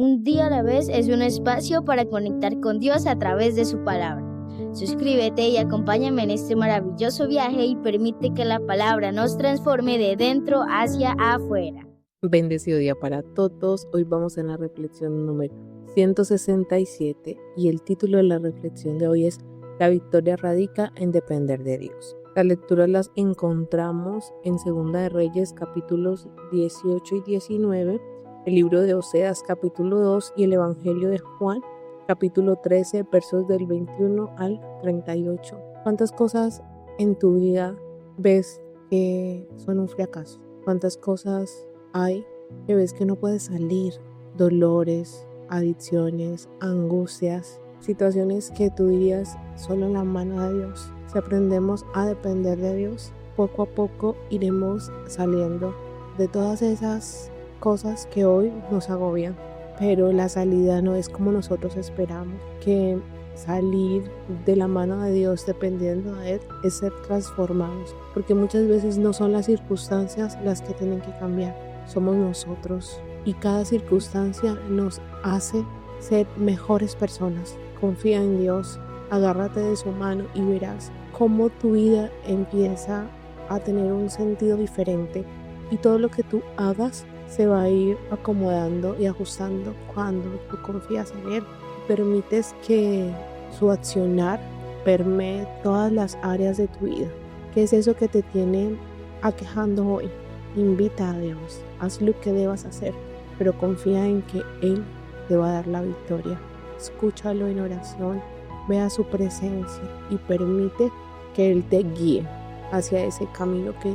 Un día a la vez es un espacio para conectar con Dios a través de su palabra. Suscríbete y acompáñame en este maravilloso viaje y permite que la palabra nos transforme de dentro hacia afuera. Bendecido día para todos. Hoy vamos en la reflexión número 167 y el título de la reflexión de hoy es La victoria radica en depender de Dios. Las lecturas las encontramos en Segunda de Reyes capítulos 18 y 19, el libro de Oseas capítulo 2 y el Evangelio de Juan capítulo 13 versos del 21 al 38. ¿Cuántas cosas en tu vida ves que son un fracaso? ¿Cuántas cosas hay que ves que no puedes salir? Dolores, adicciones, angustias, situaciones que tú dirías solo la mano de Dios. Si aprendemos a depender de Dios, poco a poco iremos saliendo de todas esas cosas que hoy nos agobian. Pero la salida no es como nosotros esperamos, que salir de la mano de Dios dependiendo de Él es ser transformados, porque muchas veces no son las circunstancias las que tienen que cambiar, somos nosotros, y cada circunstancia nos hace ser mejores personas. Confía en Dios, agárrate de su mano y verás cómo tu vida empieza a tener un sentido diferente y todo lo que tú hagas se va a ir acomodando y ajustando cuando tú confías en Él y permites que su accionar permee todas las áreas de tu vida. ¿Qué es eso que te tiene aquejando hoy? Invita a Dios, haz lo que debas hacer, pero confía en que Él te va a dar la victoria. Escúchalo en oración, ve a su presencia y permite que Él te guíe hacia ese camino que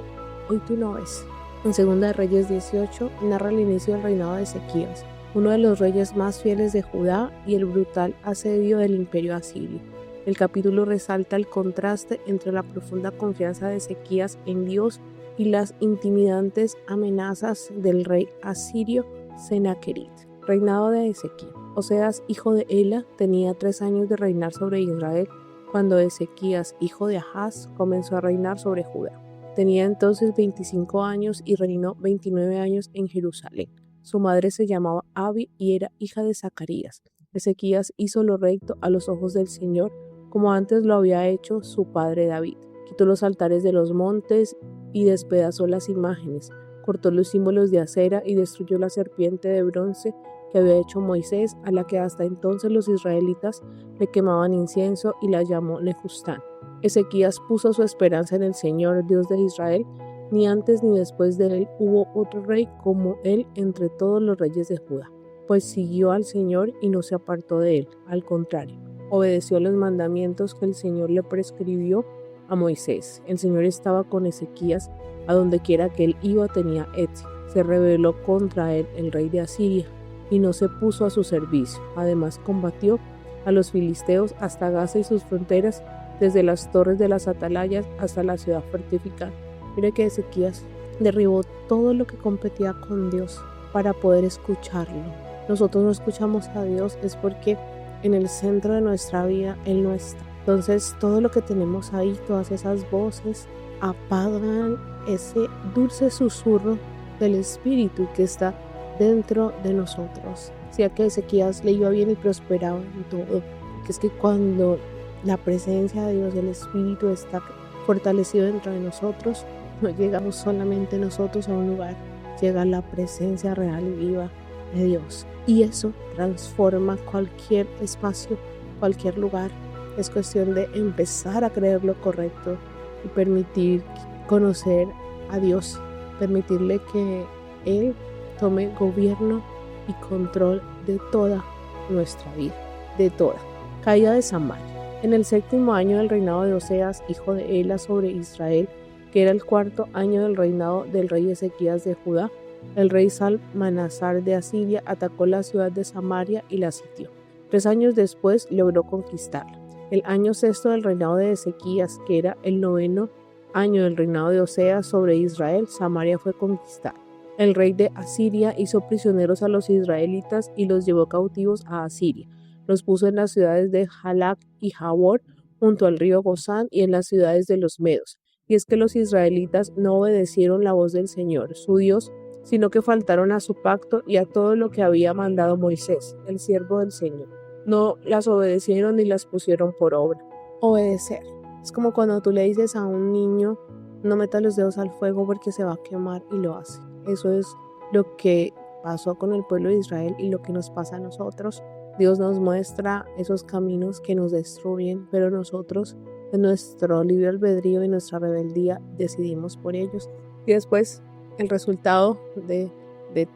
hoy tú no ves. En Segunda de Reyes 18 narra el inicio del reinado de Ezequías, uno de los reyes más fieles de Judá, y el brutal asedio del imperio asirio. El capítulo resalta el contraste entre la profunda confianza de Ezequías en Dios y las intimidantes amenazas del rey asirio Senaquerib. Reinado de Ezequías. Oseas, hijo de Ela, tenía 3 años de reinar sobre Israel cuando Ezequías, hijo de Ahaz, comenzó a reinar sobre Judá. Tenía entonces 25 años y reinó 29 años en Jerusalén. Su madre se llamaba Abi y era hija de Zacarías. Ezequías hizo lo recto a los ojos del Señor, como antes lo había hecho su padre David. Quitó los altares de los montes y despedazó las imágenes, cortó los símbolos de acera y destruyó la serpiente de bronce que había hecho Moisés, a la que hasta entonces los israelitas le quemaban incienso, y la llamó Nehustán. Ezequías puso su esperanza en el Señor, Dios de Israel. Ni antes ni después de él hubo otro rey como él entre todos los reyes de Judá, pues siguió al Señor y no se apartó de él. Al contrario, obedeció los mandamientos que el Señor le prescribió a Moisés. El Señor estaba con Ezequías, a donde quiera que él iba tenía éxito. Se rebeló contra él el rey de Asiria y no se puso a su servicio. Además combatió a los filisteos hasta Gaza y sus fronteras, desde las torres de las atalayas hasta la ciudad fortificada. Mire que Ezequías derribó todo lo que competía con Dios para poder escucharlo. Nosotros no escuchamos a Dios es porque en el centro de nuestra vida Él no está. Entonces todo lo que tenemos ahí, todas esas voces, apagan ese dulce susurro del Espíritu que está dentro de nosotros. Si a que Ezequías le iba bien y prosperaba en todo, que es que cuando la presencia de Dios, el Espíritu está fortalecido dentro de nosotros, no llegamos solamente nosotros a un lugar, llega la presencia real y viva de Dios. Y eso transforma cualquier espacio, cualquier lugar. Es cuestión de empezar a creer lo correcto y permitir conocer a Dios, permitirle que Él tome gobierno y control de toda nuestra vida, de toda. Caída de Samaria. En el 7º año del reinado de Oseas, hijo de Ela, sobre Israel, que era el 4º año del reinado del rey Ezequías de Judá, el rey Salmanasar de Asiria atacó la ciudad de Samaria y la sitió. 3 años después logró conquistarla. El año 6º del reinado de Ezequías, que era el 9º año del reinado de Oseas sobre Israel, Samaria fue conquistada. El rey de Asiria hizo prisioneros a los israelitas y los llevó cautivos a Asiria. Los puso en las ciudades de Jalac y Jabor, junto al río Gozán, y en las ciudades de los medos. Y es que los israelitas no obedecieron la voz del Señor, su Dios, sino que faltaron a su pacto y a todo lo que había mandado Moisés, el siervo del Señor. No las obedecieron ni las pusieron por obra. Obedecer. Es como cuando tú le dices a un niño, no metas los dedos al fuego porque se va a quemar, y lo hace. Eso es lo que pasó con el pueblo de Israel y lo que nos pasa a nosotros. Dios nos muestra esos caminos que nos destruyen, pero nosotros, en nuestro libre albedrío y nuestra rebeldía, decidimos por ellos. Y después, el resultado de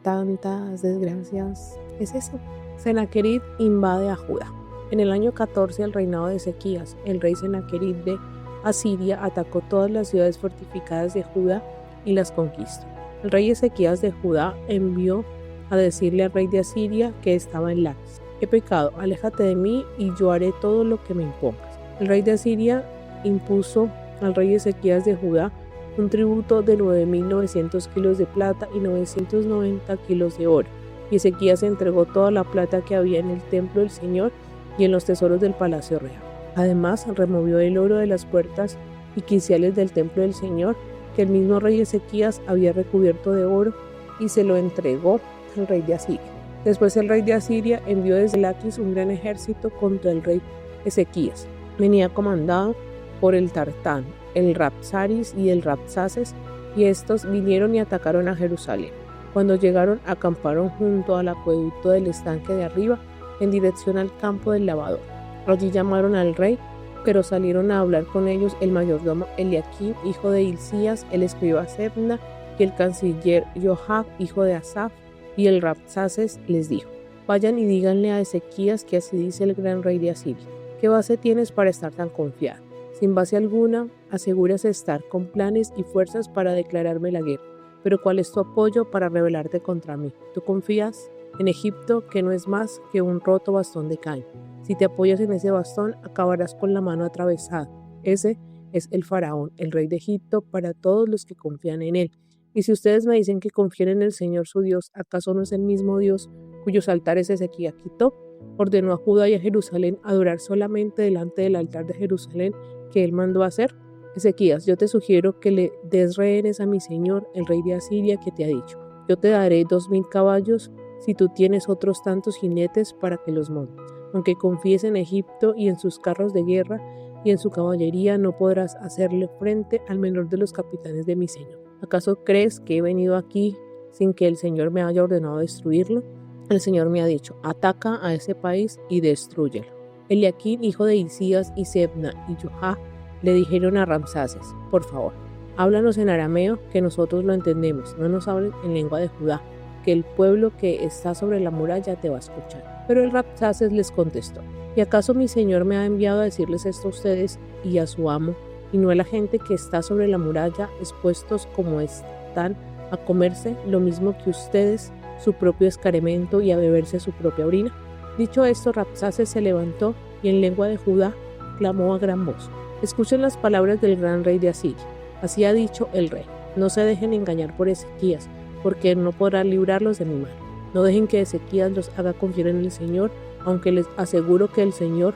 tantas desgracias es eso. Sennacherib invade a Judá. En el año 14 del reinado de Ezequías, el rey Sennacherib de Asiria atacó todas las ciudades fortificadas de Judá y las conquistó. El rey Ezequías de Judá envió a decirle al rey de Asiria que estaba en Laquis: he pecado, aléjate de mí y yo haré todo lo que me impongas. El rey de Asiria impuso al rey Ezequías de Judá un tributo de 9.900 kilos de plata y 990 kilos de oro, y Ezequías entregó toda la plata que había en el templo del Señor y en los tesoros del palacio real. Además, removió el oro de las puertas y quiciales del templo del Señor, que el mismo rey Ezequías había recubierto de oro, y se lo entregó al rey de Asiria. Después el rey de Asiria envió desde Laquis un gran ejército contra el rey Ezequías. Venía comandado por el Tartán, el Rabsaris y el Rabsaces, y estos vinieron y atacaron a Jerusalén. Cuando llegaron, acamparon junto al acueducto del estanque de arriba, en dirección al campo del lavador. Allí llamaron al rey, pero salieron a hablar con ellos el mayordomo Eliaquim, hijo de Hilcías, el escriba Sebna, y el canciller Joab, hijo de Asaf, y el Rabsaces les dijo: vayan y díganle a Ezequías que así dice el gran rey de Asiria. ¿Qué base tienes para estar tan confiado? Sin base alguna, aseguras estar con planes y fuerzas para declararme la guerra. Pero ¿cuál es tu apoyo para rebelarte contra mí? ¿Tú confías en Egipto, que no es más que un roto bastón de caña? Si te apoyas en ese bastón, acabarás con la mano atravesada. Ese es el faraón, el rey de Egipto, para todos los que confían en él. Y si ustedes me dicen que confían en el Señor su Dios, ¿acaso no es el mismo Dios cuyos altares Ezequías quitó? Ordenó a Judá y a Jerusalén adorar solamente delante del altar de Jerusalén que él mandó hacer. Ezequías, yo te sugiero que le des rehenes a mi señor, el rey de Asiria, que te ha dicho: yo te daré 2.000 caballos si tú tienes otros tantos jinetes para que los montes. Aunque confíes en Egipto y en sus carros de guerra y en su caballería, no podrás hacerle frente al menor de los capitanes de mi señor. ¿Acaso crees que he venido aquí sin que el Señor me haya ordenado destruirlo? El Señor me ha dicho: ataca a ese país y destrúyelo. Eliaquim, hijo de Hilcías, y Sebna y Joab le dijeron a Rabsaces: por favor, háblanos en arameo, que nosotros lo entendemos, no nos hables en lengua de Judá, que el pueblo que está sobre la muralla te va a escuchar. Pero el Rabsaces les contestó: ¿y acaso mi señor me ha enviado a decirles esto a ustedes y a su amo, y no a la gente que está sobre la muralla, expuestos como están a comerse lo mismo que ustedes su propio excremento y a beberse su propia orina? Dicho esto, Rabsaces se levantó y en lengua de Judá clamó a gran voz: escuchen las palabras del gran rey de Asiria. Así ha dicho el rey: no se dejen engañar por Ezequías, porque él no podrá librarlos de mi mano. No dejen que Ezequías los haga confiar en el Señor, aunque les aseguro que el Señor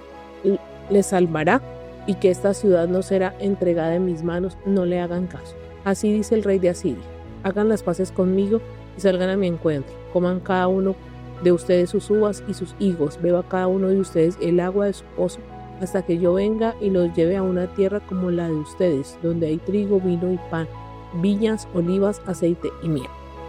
les salvará y que esta ciudad no será entregada en mis manos. No le hagan caso. Así dice el rey de Asiria: hagan las paces conmigo y salgan a mi encuentro. Coman cada uno de ustedes sus uvas y sus higos, beba cada uno de ustedes el agua de su pozo, hasta que yo venga y los lleve a una tierra como la de ustedes, donde hay trigo, vino y pan, viñas, olivas, aceite y miel.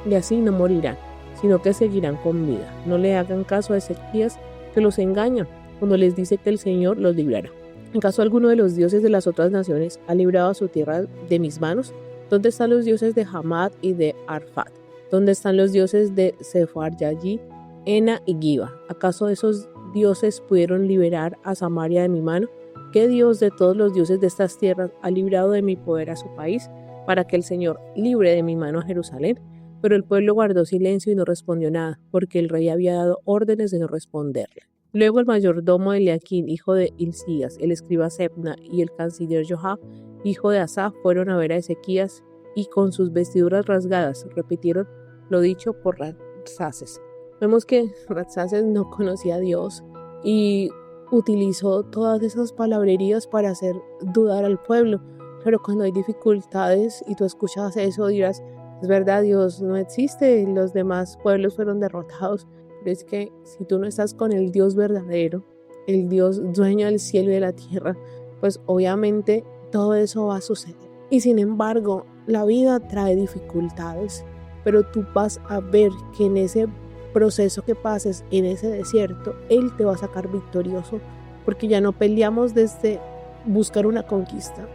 Y así no morirán, sino que seguirán con vida. No le hagan caso a Ezequías, que los engaña cuando les dice que el Señor los librará. ¿En caso alguno de los dioses de las otras naciones ha librado a su tierra de mis manos? ¿Dónde están los dioses de Hamad y de Arfat? ¿Dónde están los dioses de Sefaryayi, Ena y Giba? ¿Acaso esos dioses pudieron liberar a Samaria de mi mano? ¿Qué Dios de todos los dioses de estas tierras ha librado de mi poder a su país, para que el Señor libre de mi mano a Jerusalén? Pero el pueblo guardó silencio y no respondió nada, porque el rey había dado órdenes de no responderle. Luego el mayordomo Eliaquim, hijo de Hilcías, el escriba Sebna y el canciller Joab, hijo de Asaf, fueron a ver a Ezequías y con sus vestiduras rasgadas repitieron lo dicho por Rabsaces. Vemos que Rabsaces no conocía a Dios y utilizó todas esas palabrerías para hacer dudar al pueblo. Pero cuando hay dificultades y tú escuchas eso, dirás: Es verdad, Dios no existe, los demás pueblos fueron derrotados, pero es que si tú no estás con el Dios verdadero, el Dios dueño del cielo y de la tierra, pues obviamente todo eso va a suceder. Y sin embargo, la vida trae dificultades, pero tú vas a ver que en ese proceso que pases, en ese desierto, Él te va a sacar victorioso, porque ya no peleamos desde buscar una conquista,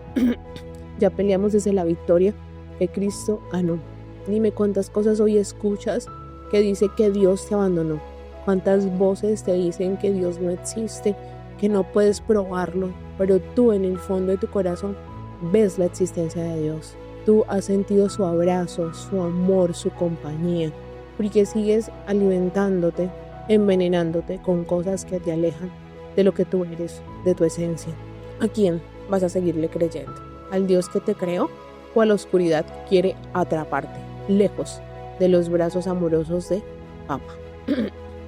ya peleamos desde la victoria que Cristo ganó. Dime cuántas cosas hoy escuchas que dice que Dios te abandonó, cuántas voces te dicen que Dios no existe, que no puedes probarlo, pero tú en el fondo de tu corazón ves la existencia de Dios. Tú has sentido su abrazo, su amor, su compañía, porque sigues alimentándote, envenenándote con cosas que te alejan de lo que tú eres, de tu esencia. ¿A quién vas a seguirle creyendo? ¿Al Dios que te creó o a la oscuridad que quiere atraparte, lejos de los brazos amorosos de Papá?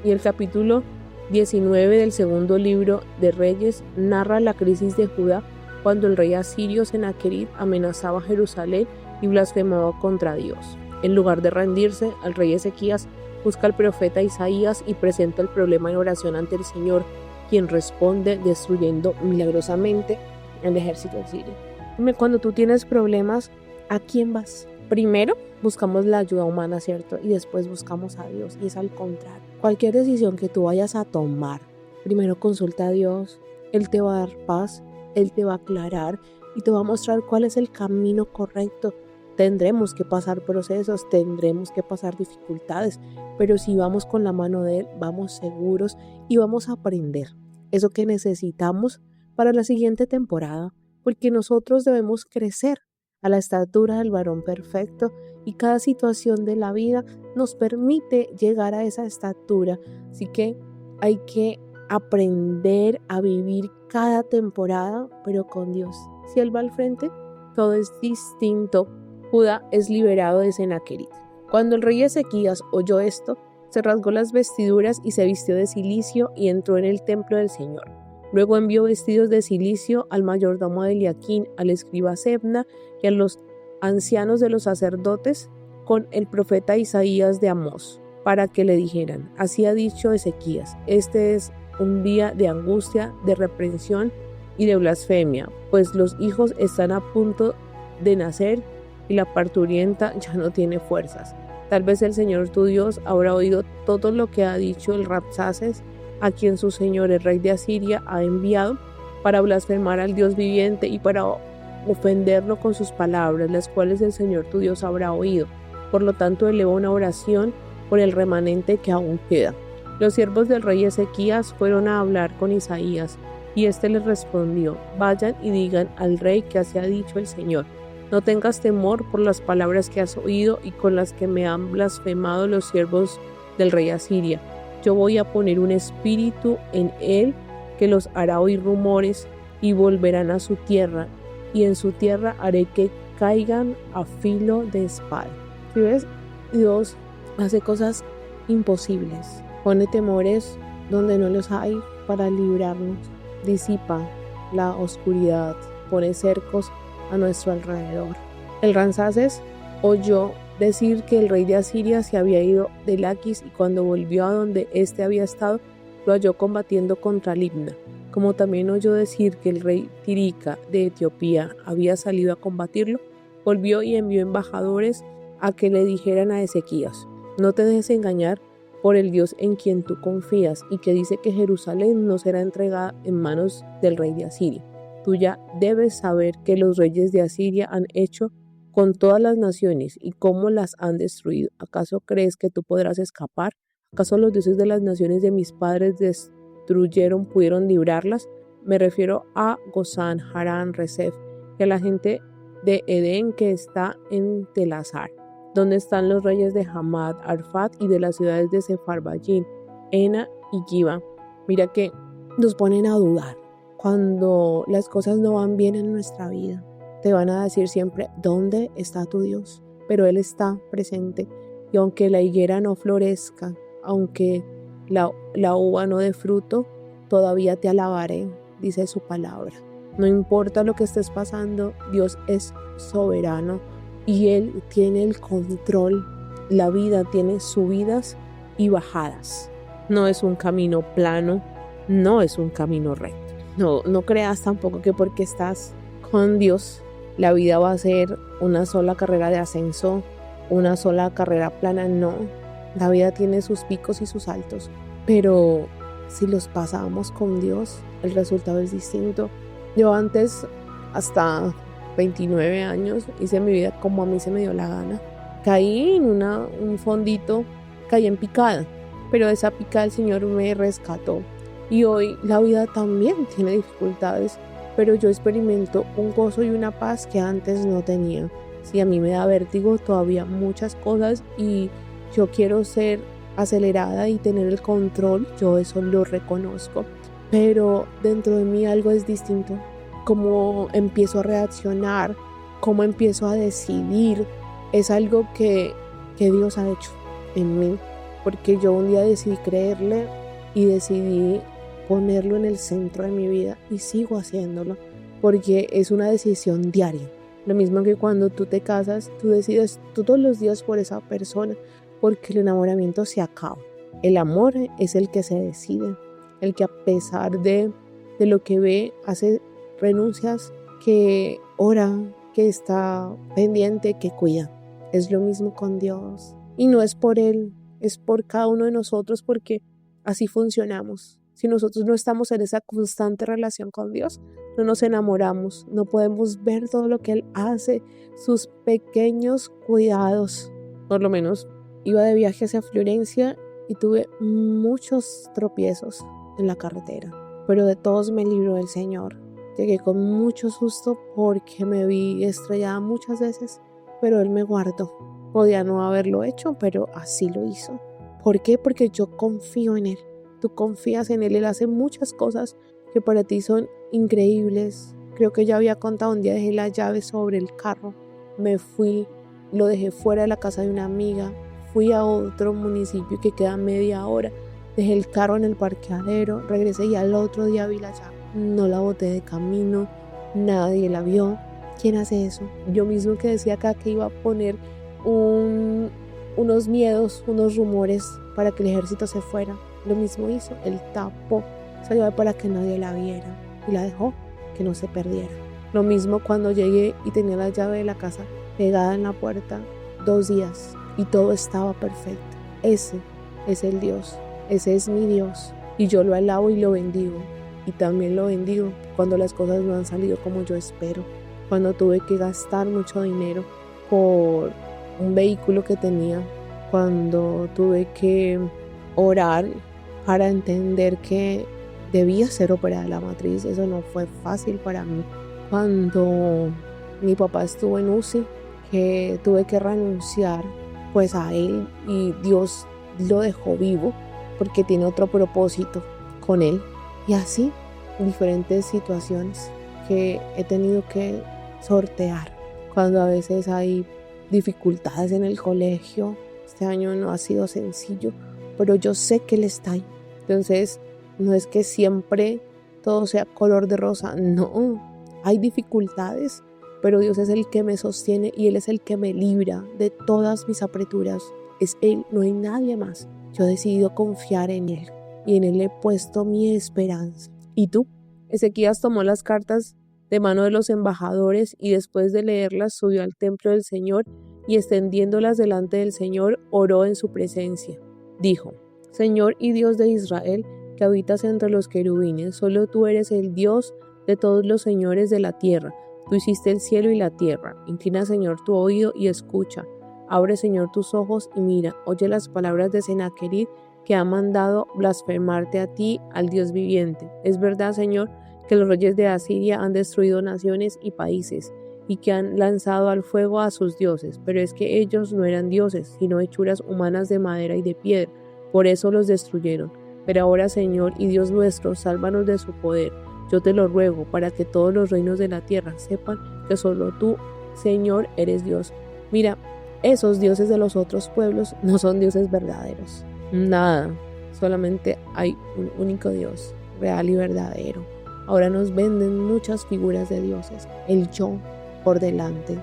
Y el capítulo 19 del segundo libro de Reyes narra la crisis de Judá cuando el rey asirio Senaquerib amenazaba a Jerusalén y blasfemaba contra Dios. En lugar de rendirse, el rey Ezequías busca al profeta Isaías y presenta el problema en oración ante el Señor, quien responde destruyendo milagrosamente el ejército asirio. Cuando tú tienes problemas, ¿a quién vas? Primero buscamos la ayuda humana, ¿cierto? Y después buscamos a Dios, y es al contrario. Cualquier decisión que tú vayas a tomar, primero consulta a Dios. Él te va a dar paz, Él te va a aclarar y te va a mostrar cuál es el camino correcto. Tendremos que pasar procesos, tendremos que pasar dificultades, pero si vamos con la mano de Él, vamos seguros y vamos a aprender eso que necesitamos para la siguiente temporada, porque nosotros debemos crecer a la estatura del varón perfecto y cada situación de la vida nos permite llegar a esa estatura. Así que hay que aprender a vivir cada temporada, pero con Dios. Si Él va al frente, todo es distinto. Judá es liberado de Senaquerib. Cuando el rey Ezequías oyó esto, se rasgó las vestiduras y se vistió de cilicio y entró en el templo del Señor. Luego envió vestidos de cilicio al mayordomo de Eliaquín, al escriba Sebna y a los ancianos de los sacerdotes con el profeta Isaías de Amós, para que le dijeran: así ha dicho Ezequías, este es un día de angustia, de reprensión y de blasfemia, pues los hijos están a punto de nacer y la parturienta ya no tiene fuerzas. Tal vez el Señor tu Dios habrá oído todo lo que ha dicho el Rabsaces, a quien su señor el rey de Asiria ha enviado para blasfemar al Dios viviente y para ofenderlo con sus palabras, las cuales el Señor tu Dios habrá oído. Por lo tanto, eleva una oración por el remanente que aún queda. Los siervos del rey Ezequías fueron a hablar con Isaías, y éste les respondió: vayan y digan al rey que así ha dicho el Señor. No tengas temor por las palabras que has oído y con las que me han blasfemado los siervos del rey Asiria. Yo voy a poner un espíritu en él que los hará oír rumores y volverán a su tierra, y en su tierra haré que caigan a filo de espada. ¿Sí ves? Dios hace cosas imposibles, pone temores donde no los hay para librarnos, disipa la oscuridad, pone cercos a nuestro alrededor. El Rabsaces oyó decir que el rey de Asiria se había ido de Laquis, y cuando volvió a donde éste había estado, lo halló combatiendo contra Libna. Como también oyó decir que el rey Tirica de Etiopía había salido a combatirlo, volvió y envió embajadores a que le dijeran a Ezequías: no te dejes engañar por el Dios en quien tú confías y que dice que Jerusalén no será entregada en manos del rey de Asiria. Tú ya debes saber que los reyes de Asiria han hecho con todas las naciones y cómo las han destruido. ¿Acaso crees que tú podrás escapar? ¿Acaso los dioses de las naciones de mis padres pudieron librarlas? Me refiero a Gozán, Harán, Rezef y a la gente de Edén que está en Telasar, donde están los reyes de Hamad, Arfat y de las ciudades de Sefarvayim, Ena y Giba. Mira que nos ponen a dudar cuando las cosas no van bien en nuestra vida. Te van a decir siempre: ¿dónde está tu Dios? Pero Él está presente, y aunque la higuera no florezca, aunque la uva no dé fruto, todavía te alabaré, dice su palabra. No importa lo que estés pasando, Dios es soberano, y Él tiene el control. La vida tiene subidas y bajadas. No es un camino plano, no es un camino recto. No creas tampoco que porque estás con Dios, la vida va a ser una sola carrera de ascenso, una sola carrera plana. No, la vida tiene sus picos y sus altos, pero si los pasamos con Dios, el resultado es distinto. Yo antes, hasta 29 años, hice mi vida como a mí se me dio la gana. Caí en un fondito, caí en picada, pero de esa picada el Señor me rescató. Y hoy la vida también tiene dificultades, pero yo experimento un gozo y una paz que antes no tenía. Si a mí me da vértigo todavía muchas cosas y yo quiero ser acelerada y tener el control, yo eso lo reconozco, pero dentro de mí algo es distinto. Cómo empiezo a reaccionar, cómo empiezo a decidir, es algo que Dios ha hecho en mí, porque yo un día decidí creerle y decidí ponerlo en el centro de mi vida y sigo haciéndolo, porque es una decisión diaria. Lo mismo que cuando tú te casas, tú decides todos los días por esa persona, porque el enamoramiento se acaba. El amor es el que se decide, el que a pesar de lo que ve, hace renuncias, que ora, que está pendiente, que cuida. Es lo mismo con Dios. Y no es por Él, es por cada uno de nosotros, porque así funcionamos. Si nosotros no estamos en esa constante relación con Dios, no nos enamoramos, no podemos ver todo lo que Él hace, sus pequeños cuidados. Por lo menos iba de viaje hacia Florencia y tuve muchos tropiezos en la carretera, pero de todos me libró el Señor. Llegué con mucho susto porque me vi estrellada muchas veces, pero Él me guardó. Podía no haberlo hecho, pero así lo hizo. ¿Por qué? Porque yo confío en Él. Tú confías en Él, Él hace muchas cosas que para ti son increíbles. Creo que ya había contado, un día dejé la llave sobre el carro, me fui, lo dejé fuera de la casa de una amiga, fui a otro municipio que queda media hora, dejé el carro en el parqueadero, regresé y al otro día vi la llave. No la boté de camino, nadie la vio. ¿Quién hace eso? Yo mismo que decía acá que iba a poner unos miedos, unos rumores para que el ejército se fuera. Lo mismo hizo, él tapó esa llave para que nadie la viera y la dejó que no se perdiera. Lo mismo cuando llegué y tenía la llave de la casa pegada en la puerta 2 días y todo estaba perfecto. Ese es el Dios, ese es mi Dios y yo lo alabo y lo bendigo. Y también lo bendigo cuando las cosas no han salido como yo espero, cuando tuve que gastar mucho dinero por un vehículo que tenía, cuando tuve que orar para entender que debía ser operada la matriz. Eso no fue fácil para mí. Cuando mi papá estuvo en UCI, que tuve que renunciar pues a él y Dios lo dejó vivo porque tiene otro propósito con él. Y así, diferentes situaciones que he tenido que sortear. Cuando a veces hay dificultades en el colegio, este año no ha sido sencillo, pero yo sé que Él está ahí. Entonces, no es que siempre todo sea color de rosa, no. Hay dificultades, pero Dios es el que me sostiene y Él es el que me libra de todas mis apreturas. Es Él, no hay nadie más. Yo he decidido confiar en Él y en Él he puesto mi esperanza. ¿Y tú? Ezequías tomó las cartas de mano de los embajadores y después de leerlas subió al templo del Señor y extendiéndolas delante del Señor oró en su presencia. Dijo: Señor y Dios de Israel, que habitas entre los querubines, solo tú eres el Dios de todos los señores de la tierra. Tú hiciste el cielo y la tierra. Inclina, Señor, tu oído y escucha. Abre, Señor, tus ojos y mira. Oye las palabras de Sennacherib, que ha mandado blasfemarte a ti, al Dios viviente. Es verdad, Señor, que los reyes de Asiria han destruido naciones y países, y que han lanzado al fuego a sus dioses, pero es que ellos no eran dioses, sino hechuras humanas de madera y de piedra, por eso los destruyeron. Pero ahora, Señor y Dios nuestro, sálvanos de su poder. Yo te lo ruego, para que todos los reinos de la tierra sepan que solo tú, Señor, eres Dios. Mira, esos dioses de los otros pueblos no son dioses verdaderos. Nada, solamente hay un único Dios, real y verdadero. Ahora nos venden muchas figuras de dioses, el yo por delante,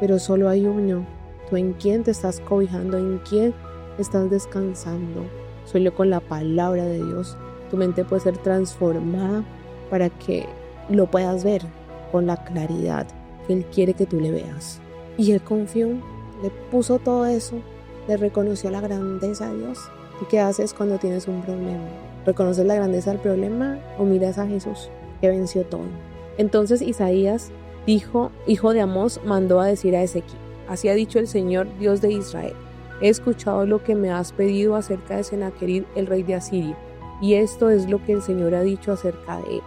pero solo hay uno. ¿Tú en quién te estás cobijando? ¿En quién estás descansando? Solo con la palabra de Dios tu mente puede ser transformada para que lo puedas ver con la claridad que Él quiere que tú le veas. Y él confió, le puso todo eso, le reconoció la grandeza de Dios. ¿Y qué haces cuando tienes un problema? ¿Reconoces la grandeza del problema o miras a Jesús que venció todo? Entonces Isaías, hijo de Amós, mandó a decir a Ezequiel: así ha dicho el Señor, Dios de Israel: he escuchado lo que me has pedido acerca de Sennacherib, el rey de Asiria, y esto es lo que el Señor ha dicho acerca de él.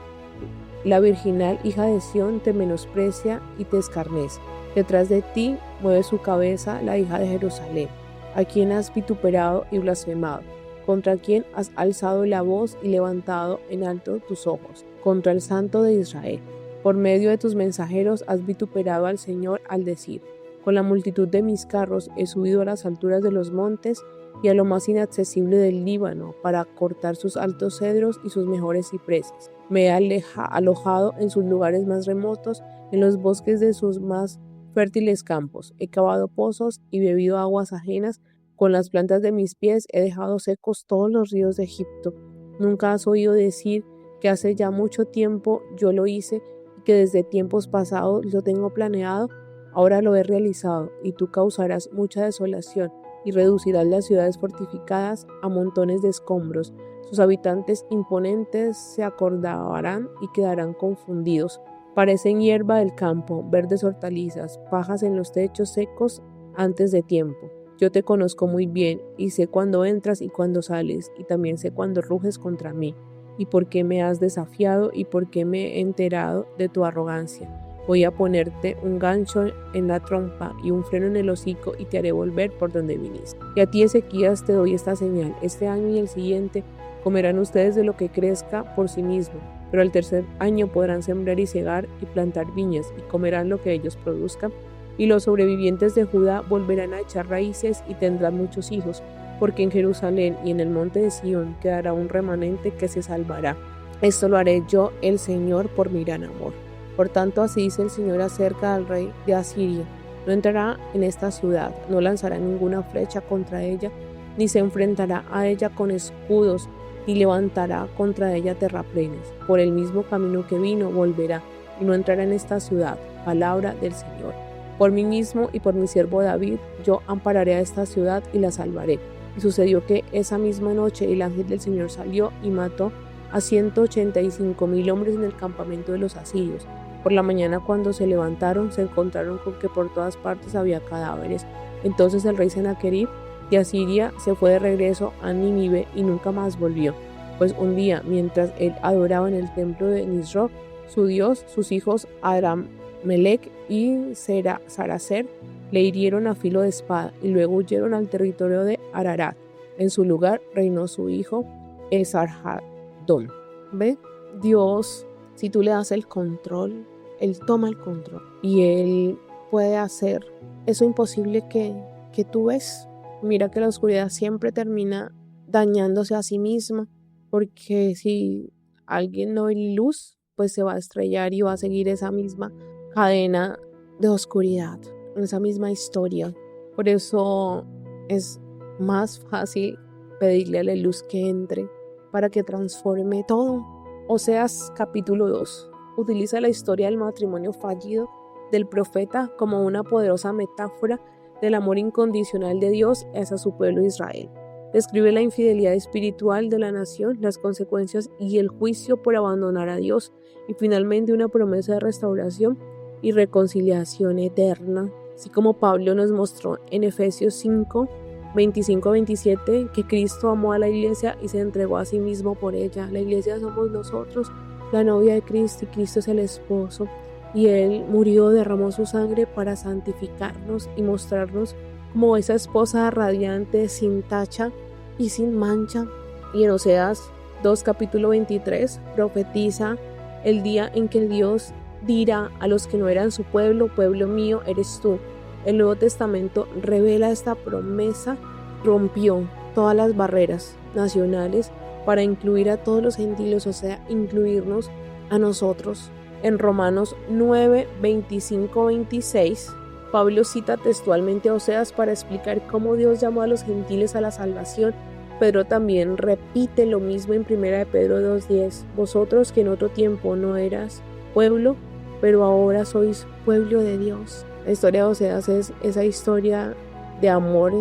La virginal hija de Sión te menosprecia y te escarnece. Detrás de ti mueve su cabeza la hija de Jerusalén, a quien has vituperado y blasfemado, contra quien has alzado la voz y levantado en alto tus ojos, contra el Santo de Israel. Por medio de tus mensajeros has vituperado al Señor al decir: con la multitud de mis carros he subido a las alturas de los montes y a lo más inaccesible del Líbano para cortar sus altos cedros y sus mejores cipreses. Me he alojado en sus lugares más remotos, en los bosques de sus más fértiles campos. He cavado pozos y bebido aguas ajenas. Con las plantas de mis pies he dejado secos todos los ríos de Egipto. ¿Nunca has oído decir que hace ya mucho tiempo yo lo hice y que desde tiempos pasados lo tengo planeado? Ahora lo he realizado, y tú causarás mucha desolación y reducirás las ciudades fortificadas a montones de escombros. Sus habitantes imponentes se acordarán y quedarán confundidos. Parecen hierba del campo, verdes hortalizas, pajas en los techos secos antes de tiempo. Yo te conozco muy bien y sé cuándo entras y cuándo sales, y también sé cuándo ruges contra mí, y por qué me has desafiado y por qué me he enterado de tu arrogancia. Voy a ponerte un gancho en la trompa y un freno en el hocico y te haré volver por donde viniste. Y a ti, Ezequías, te doy esta señal: este año y el siguiente comerán ustedes de lo que crezca por sí mismo, pero al tercer año podrán sembrar y cegar y plantar viñas y comerán lo que ellos produzcan. Y los sobrevivientes de Judá volverán a echar raíces y tendrán muchos hijos, porque en Jerusalén y en el monte de Sión quedará un remanente que se salvará. Esto lo haré yo, el Señor, por mi gran amor. Por tanto, así dice el Señor acerca del rey de Asiria: no entrará en esta ciudad, no lanzará ninguna flecha contra ella, ni se enfrentará a ella con escudos, ni levantará contra ella terraplenes. Por el mismo camino que vino volverá, y no entrará en esta ciudad. Palabra del Señor. Por mí mismo y por mi siervo David, yo ampararé a esta ciudad y la salvaré. Y sucedió que esa misma noche el ángel del Señor salió y mató a 185,000 hombres en el campamento de los asirios. Por la mañana, cuando se levantaron, se encontraron con que por todas partes había cadáveres. Entonces el rey Sennacherib de Asiria se fue de regreso a Nínive y nunca más volvió. Pues un día, mientras él adoraba en el templo de Nisroch, su dios, sus hijos Adram-melech y Saracer le hirieron a filo de espada y luego huyeron al territorio de Ararat. En su lugar reinó su hijo Esarhadón. ¿Ve? Dios, si tú le das el control, Él toma el control y Él puede hacer eso imposible que tú ves. Mira que la oscuridad siempre termina dañándose a sí misma, porque si alguien no ve luz, pues se va a estrellar y va a seguir esa misma cadena de oscuridad, esa misma historia. Por eso es más fácil pedirle a la luz que entre para que transforme todo. Oseas capítulo 2 utiliza la historia del matrimonio fallido del profeta como una poderosa metáfora del amor incondicional de Dios hacia su pueblo Israel. Describe la infidelidad espiritual de la nación, las consecuencias y el juicio por abandonar a Dios, y finalmente una promesa de restauración y reconciliación eterna. Así como Pablo nos mostró en Efesios 5, 25-27, que Cristo amó a la iglesia y se entregó a sí mismo por ella. La iglesia somos nosotros, la novia de Cristo, y Cristo es el esposo. Y Él murió, derramó su sangre para santificarnos y mostrarnos como esa esposa radiante, sin tacha y sin mancha. Y en Oseas 2, capítulo 23, profetiza el día en que Dios dirá a los que no eran su pueblo: pueblo mío eres tú. El Nuevo Testamento revela esta promesa, rompió todas las barreras nacionales para incluir a todos los gentiles, o sea, incluirnos a nosotros. En Romanos 9, 25-26 Pablo cita textualmente a Oseas para explicar cómo Dios llamó a los gentiles a la salvación. Pedro también repite lo mismo en 1 de Pedro 2:10. Vosotros que en otro tiempo no eras pueblo, pero ahora sois pueblo de Dios. La historia de Oseas es esa historia de amor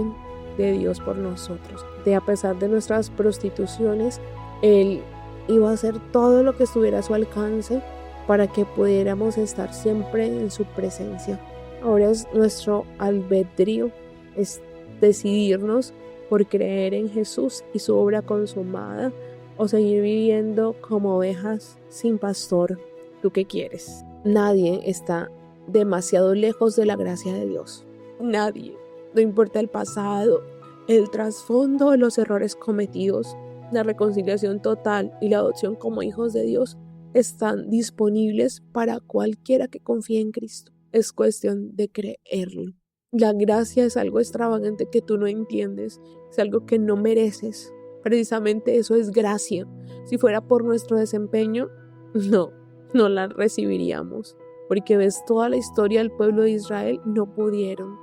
de Dios por nosotros. De a pesar de nuestras prostituciones, Él iba a hacer todo lo que estuviera a su alcance para que pudiéramos estar siempre en su presencia. Ahora es nuestro albedrío, es decidirnos por creer en Jesús y su obra consumada o seguir viviendo como ovejas sin pastor. ¿Tú qué quieres? Nadie está demasiado lejos de la gracia de Dios. Nadie. No importa el pasado, el trasfondo de los errores cometidos, la reconciliación total y la adopción como hijos de Dios están disponibles para cualquiera que confíe en Cristo. Es cuestión de creerlo. La gracia es algo extravagante que tú no entiendes, es algo que no mereces. Precisamente eso es gracia. Si fuera por nuestro desempeño, no la recibiríamos. Porque ves toda la historia del pueblo de Israel, no pudieron.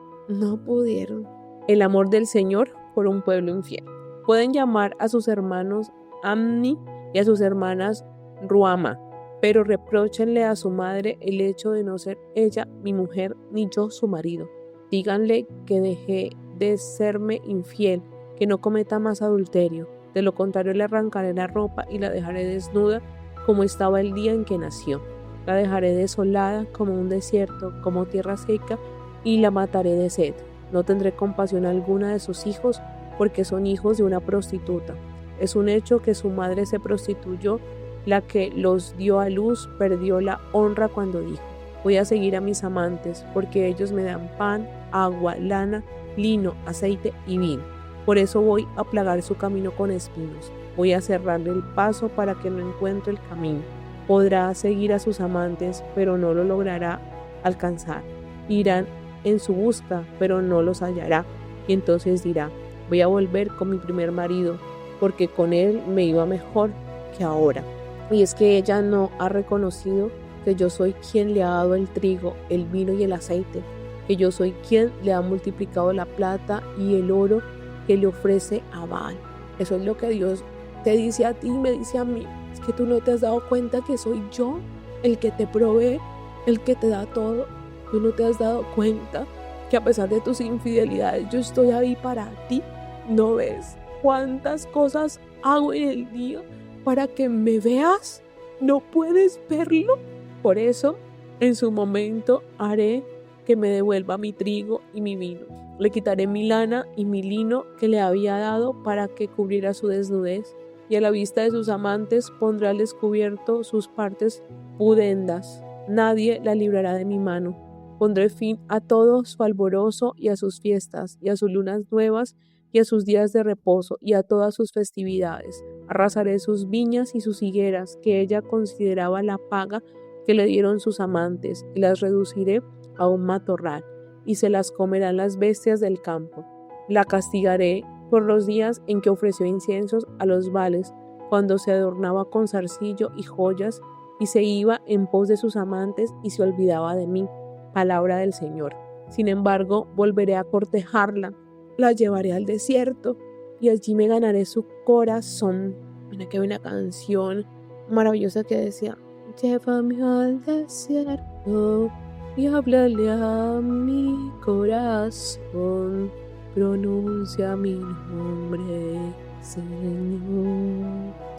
El amor del Señor por un pueblo infiel. Pueden llamar a sus hermanos Amni y a sus hermanas Ruama, pero repróchenle a su madre el hecho de no ser ella mi mujer ni yo su marido. Díganle que dejé de serme infiel, que no cometa más adulterio. De lo contrario le arrancaré la ropa y la dejaré desnuda como estaba el día en que nació. La dejaré desolada como un desierto, como tierra seca, y la mataré de sed. No tendré compasión alguna de sus hijos, porque son hijos de una prostituta. Es un hecho que su madre se prostituyó, la que los dio a luz perdió la honra cuando dijo: voy a seguir a mis amantes, porque ellos me dan pan, agua, lana, lino, aceite y vino. Por eso voy a plagar su camino con espinos. Voy a cerrarle el paso para que no encuentre el camino. Podrá seguir a sus amantes, pero no lo logrará alcanzar. Irán en su busca, pero no los hallará. Y entonces dirá: voy a volver con mi primer marido, porque con él me iba mejor que ahora. Y es que ella no ha reconocido que yo soy quien le ha dado el trigo, el vino y el aceite, que yo soy quien le ha multiplicado la plata y el oro que le ofrece a Baal. Eso es lo que Dios te dice a ti y me dice a mí. Es que tú no te has dado cuenta que soy yo el que te provee, el que te da todo. Tú no te has dado cuenta que a pesar de tus infidelidades yo estoy ahí para ti. ¿No ves cuántas cosas hago en el día para que me veas? ¿No puedes verlo? Por eso, en su momento haré que me devuelva mi trigo y mi vino. Le quitaré mi lana y mi lino que le había dado para que cubriera su desnudez, y a la vista de sus amantes pondré al descubierto sus partes pudendas. Nadie la librará de mi mano. Pondré fin a todo su alborozo y a sus fiestas, y a sus lunas nuevas, y a sus días de reposo, y a todas sus festividades. Arrasaré sus viñas y sus higueras, que ella consideraba la paga que le dieron sus amantes, y las reduciré a un matorral, y se las comerán las bestias del campo. La castigaré por los días en que ofreció inciensos a los Baales, cuando se adornaba con zarcillo y joyas, y se iba en pos de sus amantes y se olvidaba de mí. Palabra del Señor. Sin embargo, volveré a cortejarla, la llevaré al desierto, y allí me ganaré su corazón. Mira que hay una canción maravillosa que decía: llévame al desierto y háblale a mi corazón, pronuncia mi nombre, Señor.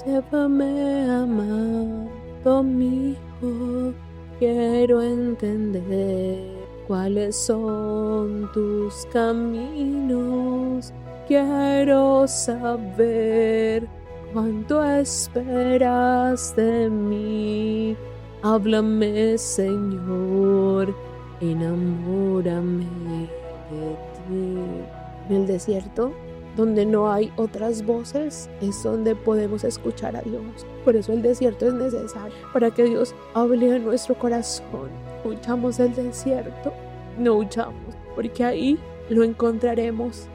Llévame amado mi hijo, quiero entender cuáles son tus caminos, quiero saber cuánto esperas de mí. Háblame, Señor, enamórame de ti. En el desierto, donde no hay otras voces, es donde podemos escuchar a Dios. Por eso el desierto es necesario, para que Dios hable a nuestro corazón. Huyamos del desierto, no huyamos, porque ahí lo encontraremos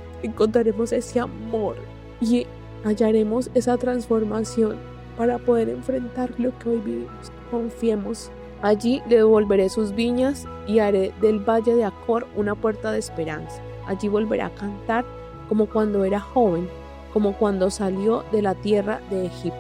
ese amor y hallaremos esa transformación para poder enfrentar lo que hoy vivimos. Confiemos Allí le devolveré sus viñas y haré del valle de Acor una puerta de esperanza. Allí volverá a cantar como cuando era joven, como cuando salió de la tierra de Egipto.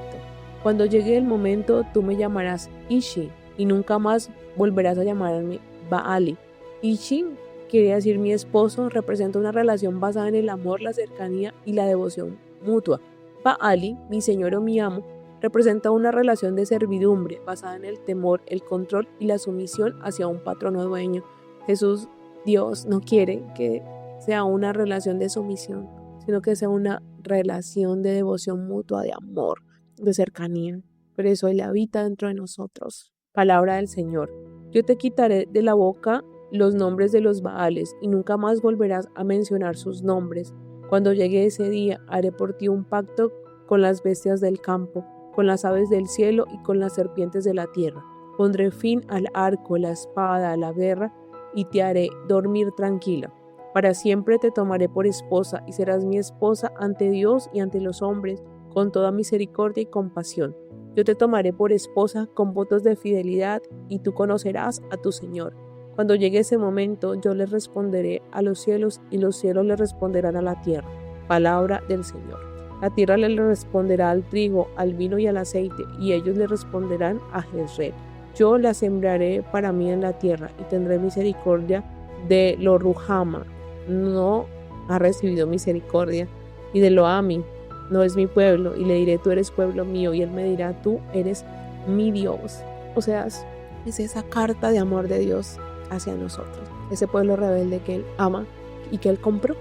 Cuando llegue el momento, tú me llamarás Ishi y nunca más volverás a llamarme Baali. Ishi quiere decir mi esposo, representa una relación basada en el amor, la cercanía y la devoción mutua. Baali, mi señor o mi amo, representa una relación de servidumbre basada en el temor, el control y la sumisión hacia un patrono dueño. Jesús, Dios, no quiere que sea una relación de sumisión, sino que sea una relación de devoción mutua, de amor, de cercanía. Por eso Él habita dentro de nosotros. Palabra del Señor. Yo te quitaré de la boca los nombres de los Baales y nunca más volverás a mencionar sus nombres. Cuando llegue ese día, haré por ti un pacto con las bestias del campo, con las aves del cielo y con las serpientes de la tierra. Pondré fin al arco, la espada, a la guerra y te haré dormir tranquila. Para siempre te tomaré por esposa y serás mi esposa ante Dios y ante los hombres, con toda misericordia y compasión. Yo te tomaré por esposa con votos de fidelidad y tú conocerás a tu Señor. Cuando llegue ese momento, yo les responderé a los cielos y los cielos le responderán a la tierra. Palabra del Señor. La tierra le responderá al trigo, al vino y al aceite, y ellos le responderán a Jezreel. Yo la sembraré para mí en la tierra y tendré misericordia de lo Ruhama. No ha recibido misericordia. Y de lo Ami, no es mi pueblo. Y le diré, tú eres pueblo mío. Y él me dirá, tú eres mi Dios. O sea, es esa carta de amor de Dios hacia nosotros. Ese pueblo rebelde que Él ama y que Él compró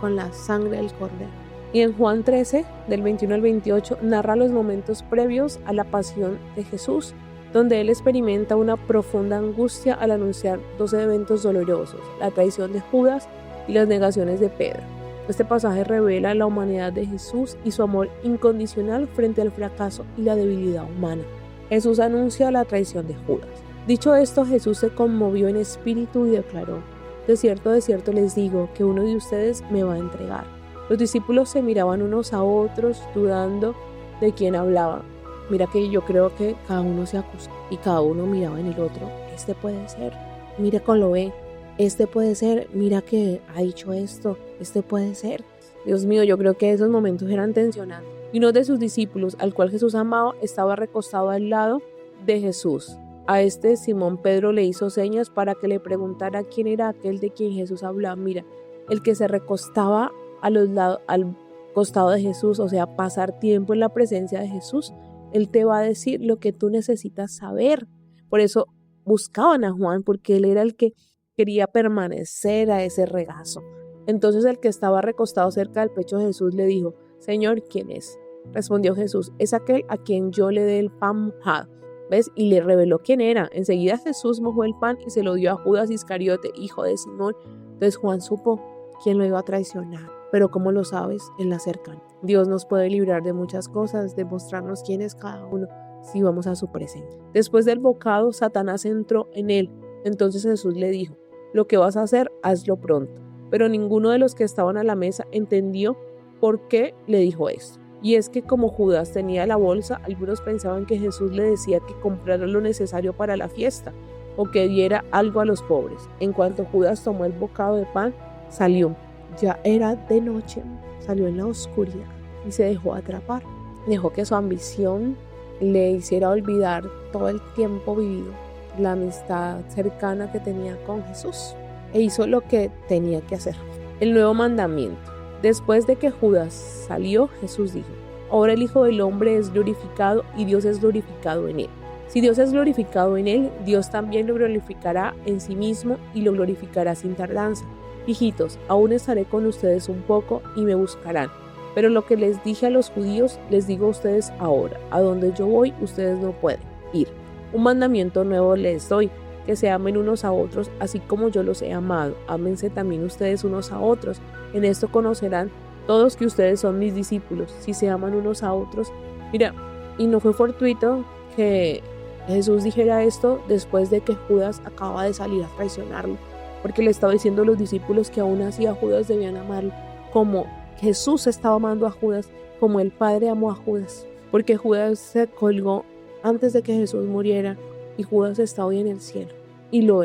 con la sangre del Cordero. Y en Juan 13, del 21 al 28, narra los momentos previos a la pasión de Jesús, donde Él experimenta una profunda angustia al anunciar 12 eventos dolorosos, la traición de Judas y las negaciones de Pedro. Este pasaje revela la humanidad de Jesús y su amor incondicional frente al fracaso y la debilidad humana. Jesús anuncia la traición de Judas. Dicho esto, Jesús se conmovió en espíritu y declaró, de cierto les digo que uno de ustedes me va a entregar. Los discípulos se miraban unos a otros, dudando de quién hablaba. Mira que yo creo que cada uno se acusó y cada uno miraba en el otro. Este puede ser, mira con lo ve. Este puede ser, mira que ha dicho esto. Este puede ser. Dios mío, yo creo que esos momentos eran tensionantes. Y uno de sus discípulos, al cual Jesús amaba, estaba recostado al lado de Jesús. A este Simón Pedro le hizo señas para que le preguntara quién era aquel de quien Jesús hablaba. Mira, el que se recostaba al costado de Jesús, o sea, pasar tiempo en la presencia de Jesús, Él te va a decir lo que tú necesitas saber. Por eso buscaban a Juan, porque él era el que quería permanecer a ese regazo. Entonces el que estaba recostado cerca del pecho de Jesús le dijo, Señor, ¿quién es? Respondió Jesús, es aquel a quien yo le dé el pan mojado. ¿Ves? Y le reveló quién era. Enseguida Jesús mojó el pan y se lo dio a Judas Iscariote, hijo de Simón. Entonces Juan supo quién lo iba a traicionar. Pero ¿cómo lo sabes? En la cercanía. Dios nos puede librar de muchas cosas, de mostrarnos quién es cada uno, si vamos a su presencia. Después del bocado, Satanás entró en él. Entonces Jesús le dijo, lo que vas a hacer, hazlo pronto. Pero ninguno de los que estaban a la mesa entendió por qué le dijo esto. Y es que como Judas tenía la bolsa, algunos pensaban que Jesús le decía que comprara lo necesario para la fiesta o que diera algo a los pobres. En cuanto Judas tomó el bocado de pan, salió. Ya era de noche, salió en la oscuridad y se dejó atrapar. Dejó que su ambición le hiciera olvidar todo el tiempo vivido, la amistad cercana que tenía con Jesús, e hizo lo que tenía que hacer. El nuevo mandamiento. Después de que Judas salió, Jesús dijo, ahora el Hijo del Hombre es glorificado y Dios es glorificado en él. Si Dios es glorificado en él, Dios también lo glorificará en sí mismo y lo glorificará sin tardanza. Hijitos, aún estaré con ustedes un poco y me buscarán. Pero lo que les dije a los judíos, les digo a ustedes ahora, a donde yo voy, ustedes no pueden ir. Un mandamiento nuevo les doy, que se amen unos a otros, así como yo los he amado. Ámense también ustedes unos a otros. En esto conocerán todos que ustedes son mis discípulos, si se aman unos a otros. Mira, y no fue fortuito que Jesús dijera esto después de que Judas acaba de salir a traicionarlo, porque le estaba diciendo a los discípulos que aún así a Judas debían amarlo, como Jesús estaba amando a Judas, como el Padre amó a Judas, porque Judas se colgó antes de que Jesús muriera y Judas está hoy en el cielo y lo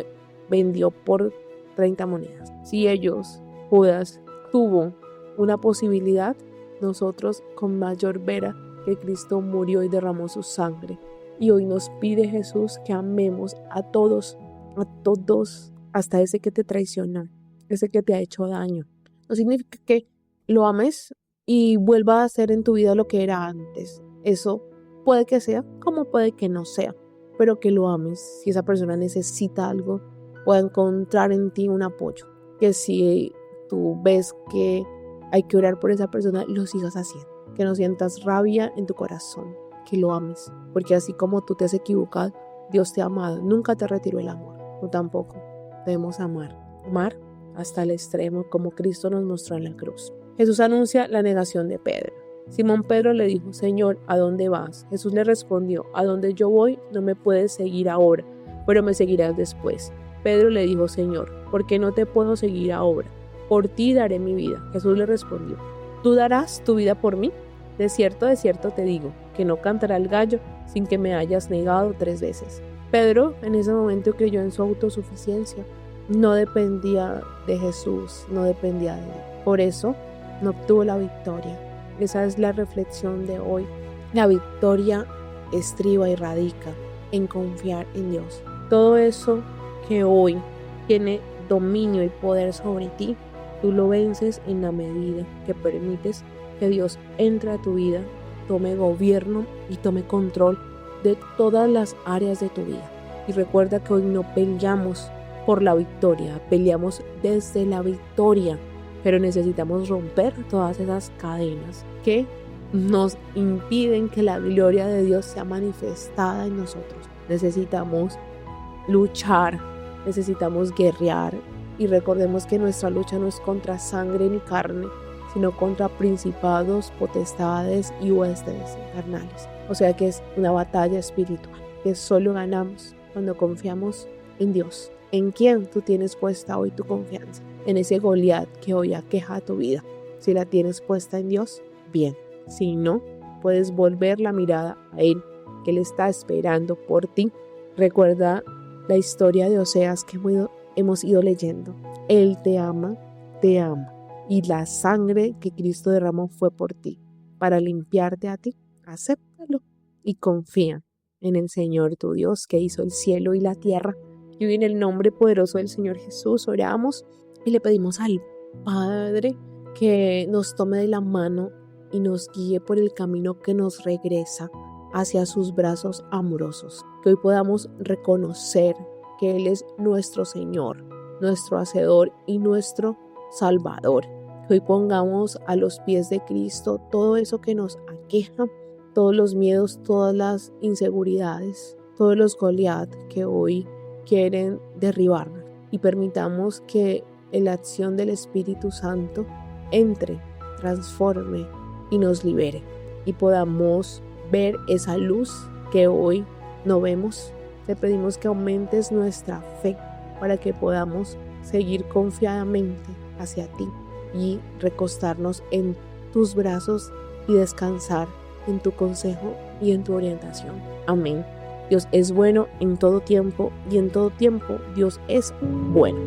vendió por 30 monedas. Si Judas, tuvo una posibilidad, nosotros con mayor vera que Cristo murió y derramó su sangre. Y hoy nos pide Jesús que amemos a todos, hasta ese que te traicionó, ese que te ha hecho daño. No significa que lo ames y vuelva a hacer en tu vida lo que era antes. Eso puede que sea, como puede que no sea, pero que lo ames. Si esa persona necesita algo, pueda encontrar en ti un apoyo. Que si tú ves que hay que orar por esa persona, lo sigas haciendo. Que no sientas rabia en tu corazón, que lo ames. Porque así como tú te has equivocado, Dios te ha amado. Nunca te retiró el amor. Tú tampoco. Debemos amar hasta el extremo, como Cristo nos mostró en la cruz. Jesús anuncia la negación de Pedro. Simón Pedro le dijo: Señor, ¿a dónde vas? Jesús le respondió: a donde yo voy no me puedes seguir ahora, pero me seguirás después. Pedro le dijo: Señor, ¿por qué no te puedo seguir ahora? Por ti daré mi vida. Jesús le respondió: ¿tú darás tu vida por mí? De cierto te digo, que no cantará el gallo sin que me hayas negado 3 veces. Pedro en ese momento creyó en su autosuficiencia. No dependía de Jesús, no dependía de él. Por eso no obtuvo la victoria. Esa es la reflexión de hoy. La victoria estriba y radica en confiar en Dios. Todo eso que hoy tiene dominio y poder sobre ti, tú lo vences en la medida que permites que Dios entre a tu vida, tome gobierno y tome control de todas las áreas de tu vida. Y recuerda que hoy no peleamos por la victoria, peleamos desde la victoria, pero necesitamos romper todas esas cadenas que nos impiden que la gloria de Dios sea manifestada en nosotros. Necesitamos luchar, necesitamos guerrear, y recordemos que nuestra lucha no es contra sangre ni carne, sino contra principados, potestades y huestes infernales. O sea que es una batalla espiritual que solo ganamos cuando confiamos en Dios. ¿En quién tú tienes puesta hoy tu confianza? En ese Goliat que hoy aqueja tu vida. Si la tienes puesta en Dios, bien. Si no, puedes volver la mirada a Él, que Él está esperando por ti. Recuerda la historia de Oseas que hemos ido leyendo. Él te ama, y la sangre que Cristo derramó fue por ti, para limpiarte a ti. Acéptalo y confía en el Señor tu Dios, que hizo el cielo y la tierra. Y hoy en el nombre poderoso del Señor Jesús oramos y le pedimos al Padre que nos tome de la mano y nos guíe por el camino que nos regresa hacia sus brazos amorosos. Que hoy podamos reconocer que Él es nuestro Señor, nuestro Hacedor y nuestro Salvador. Que hoy pongamos a los pies de Cristo todo eso que nos aqueja, todos los miedos, todas las inseguridades, todos los Goliat que hoy quieren derribarnos, y permitamos que la acción del Espíritu Santo entre, transforme y nos libere, y podamos ver esa luz que hoy no vemos. Te pedimos que aumentes nuestra fe para que podamos seguir confiadamente hacia ti y recostarnos en tus brazos y descansar en tu consejo y en tu orientación. Amén. Dios es bueno en todo tiempo y en todo tiempo Dios es bueno.